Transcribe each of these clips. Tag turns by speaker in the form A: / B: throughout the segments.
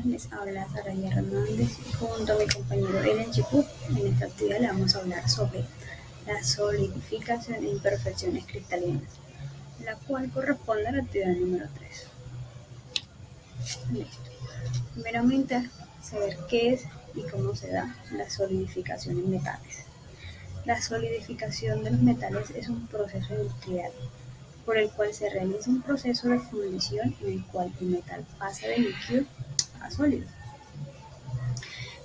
A: les habla Saraya Hernández y junto a mi compañero Ellen Chipú. En esta actividad le vamos a hablar sobre la solidificación e imperfecciones cristalinas, la cual corresponde a la actividad número 3. Listo. Primeramente, saber qué es y cómo se da la solidificación en metales. La solidificación de los metales es un proceso industrial por el cual se realiza un proceso de fundición en el cual el metal pasa de líquido a sólido.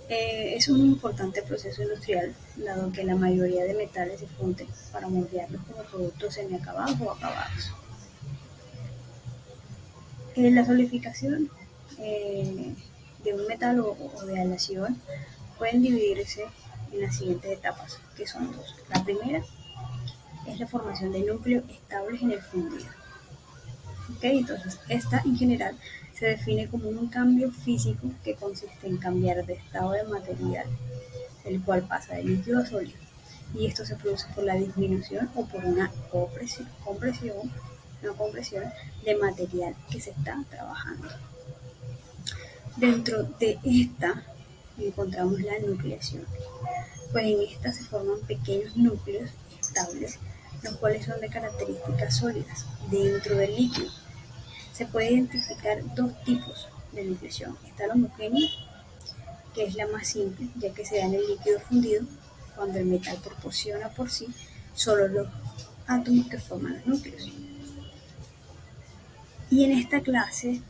A: Es un importante proceso industrial, dado que la mayoría de metales se funden para moldearlos como productos semiacabados o acabados. La solidificación de un metal o de aleación pueden dividirse en las siguientes etapas, que son dos. La primera es la formación de núcleos estables en el fundido. Entonces, esta en general se define como un cambio físico que consiste en cambiar de estado de material, el cual pasa de líquido a sólido, y esto se produce por la disminución o por una compresión de material que se está trabajando. Dentro de esta encontramos la nucleación, pues en esta se forman pequeños núcleos estables, los cuales son de características sólidas dentro del líquido. Se puede identificar dos tipos de nucleación. Está la homogénea, que es la más simple, ya que se da en el líquido fundido, cuando el metal proporciona por sí solo los átomos que forman los núcleos. Y en esta clase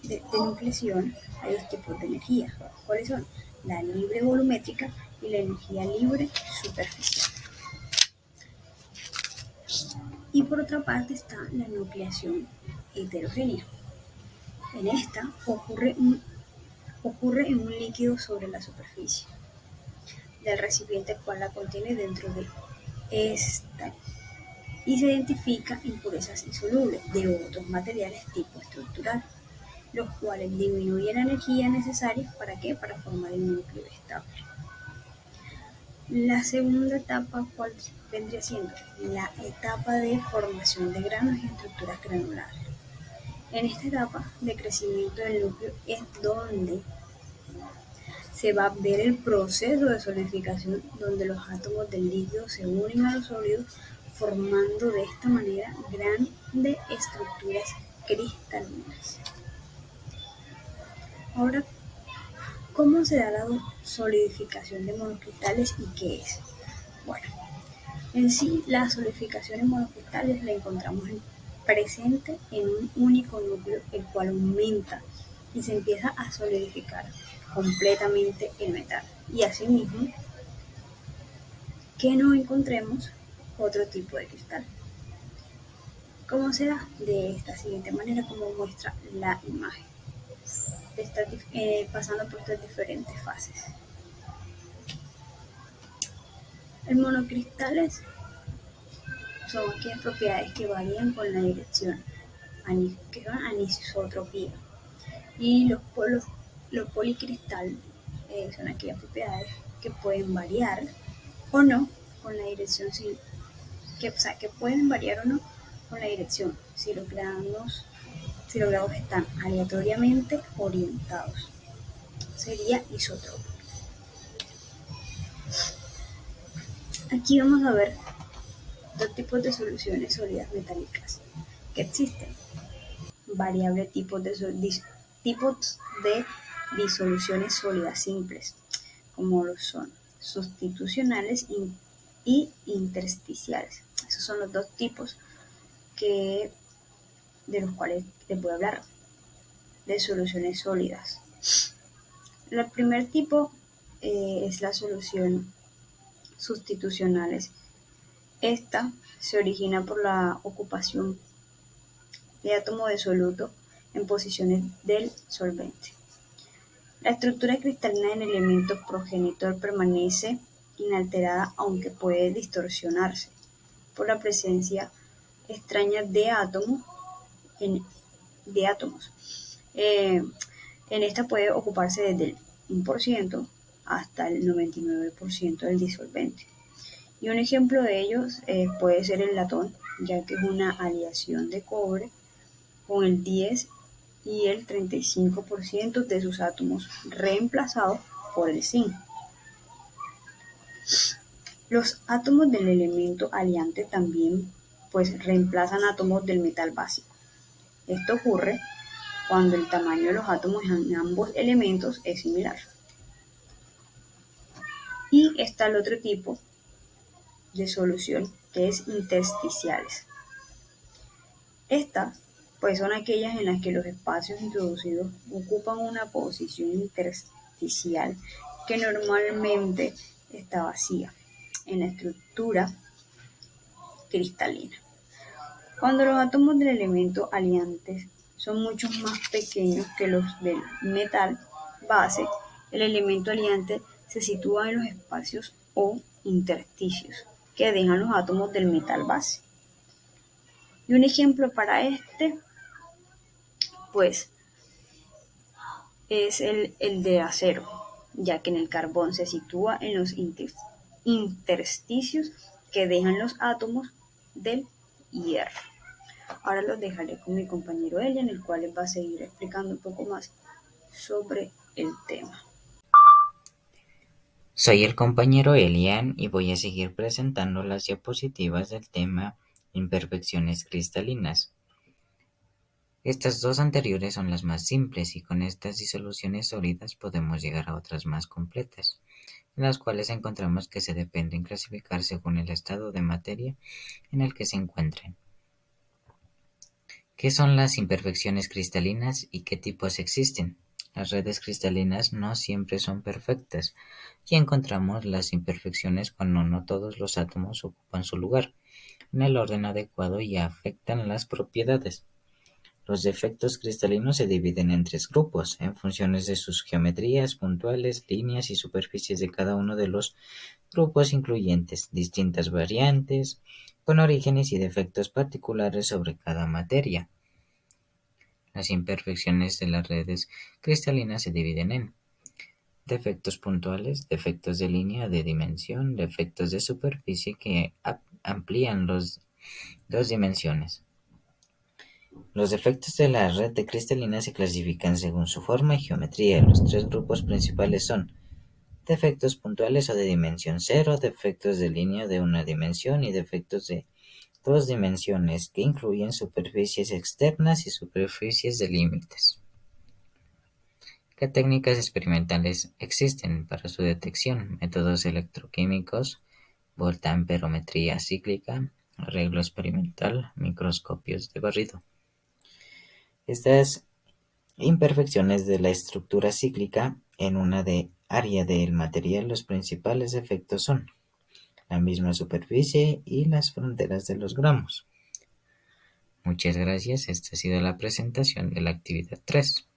A: de nucleación hay dos tipos de energía. ¿Cuáles son? La libre volumétrica y la energía libre superficial. Y por otra parte está la nucleación heterogénea. En esta ocurre en un líquido sobre la superficie del recipiente cual la contiene dentro de esta, y se identifica impurezas insolubles de otros materiales tipo estructural, los cuales disminuyen la energía necesaria ¿para qué? Para formar el núcleo estable. La segunda etapa, ¿cuál vendría siendo? La etapa de formación de granos y estructuras granulares. En esta etapa de crecimiento del núcleo es donde se va a ver el proceso de solidificación, donde los átomos del líquido se unen a los sólidos, formando de esta manera grandes estructuras cristalinas. Ahora, ¿cómo se da la solidificación de monocristales y qué es? Bueno, en sí, la solidificación en monocristales la encontramos presente en un único núcleo, el cual aumenta y se empieza a solidificar completamente el metal. Y asimismo, que no encontremos otro tipo de cristal. ¿Cómo se da? De esta siguiente manera, como muestra la imagen, pasando por estas diferentes fases. El monocristales son aquellas propiedades que varían con la dirección, que son anisotropía. Y los policristales son aquellas propiedades que pueden variar o no con la dirección, que pueden variar o no con la dirección si los grados están aleatoriamente orientados. Sería isotrópico. Aquí vamos a ver dos tipos de soluciones sólidas metálicas que existen. Variables tipos de disoluciones sólidas simples, como lo son sustitucionales y intersticiales. Esos son los dos tipos de los cuales les voy a hablar, de soluciones sólidas. El primer tipo es la solución sustitucionales. Esta se origina por la ocupación de átomos de soluto en posiciones del solvente. La estructura cristalina del elemento progenitor permanece inalterada, aunque puede distorsionarse por la presencia extraña de átomos. En esta puede ocuparse desde el 1% hasta el 99% del disolvente. Y un ejemplo de ellos puede ser el latón, ya que es una aleación de cobre con el 10 y el 35% de sus átomos reemplazados por el zinc. Los átomos del elemento aliante también reemplazan átomos del metal básico. Esto ocurre cuando el tamaño de los átomos en ambos elementos es similar. Y está el otro tipo de solución que es intersticiales. Estas son aquellas en las que los espacios introducidos ocupan una posición intersticial que normalmente está vacía en la estructura cristalina. Cuando los átomos del elemento aliante son mucho más pequeños que los del metal base, el elemento aliante se sitúa en los espacios o intersticios que dejan los átomos del metal base. Y un ejemplo para pues, es el de acero, ya que en el carbón se sitúa en los intersticios que dejan los átomos del hierro. Ahora los dejaré con mi compañero Elian, el cual les va a seguir explicando un poco más sobre el tema.
B: Soy el compañero Elian y voy a seguir presentando las diapositivas del tema imperfecciones cristalinas. Estas dos anteriores son las más simples y con estas disoluciones sólidas podemos llegar a otras más completas, en las cuales encontramos que se dependen clasificar según el estado de materia en el que se encuentren. ¿Qué son las imperfecciones cristalinas y qué tipos existen? Las redes cristalinas no siempre son perfectas y encontramos las imperfecciones cuando no todos los átomos ocupan su lugar en el orden adecuado y afectan las propiedades. Los defectos cristalinos se dividen en tres grupos, en función de sus geometrías puntuales, líneas y superficies de cada uno de los grupos incluyentes, distintas variantes, con orígenes y defectos particulares sobre cada materia. Las imperfecciones de las redes cristalinas se dividen en defectos puntuales, defectos de línea de dimensión, defectos de superficie que amplían las dos dimensiones. Los defectos de la red de cristalina se clasifican según su forma y geometría. Los tres grupos principales son defectos puntuales o de dimensión cero, defectos de línea de una dimensión y defectos de dos dimensiones que incluyen superficies externas y superficies de límites. ¿Qué técnicas experimentales existen para su detección? Métodos electroquímicos, voltamperometría cíclica, arreglo experimental, microscopios de barrido. Estas imperfecciones de la estructura cíclica en una área del material, los principales efectos son la misma superficie y las fronteras de los gramos. Muchas gracias, esta ha sido la presentación de la actividad 3.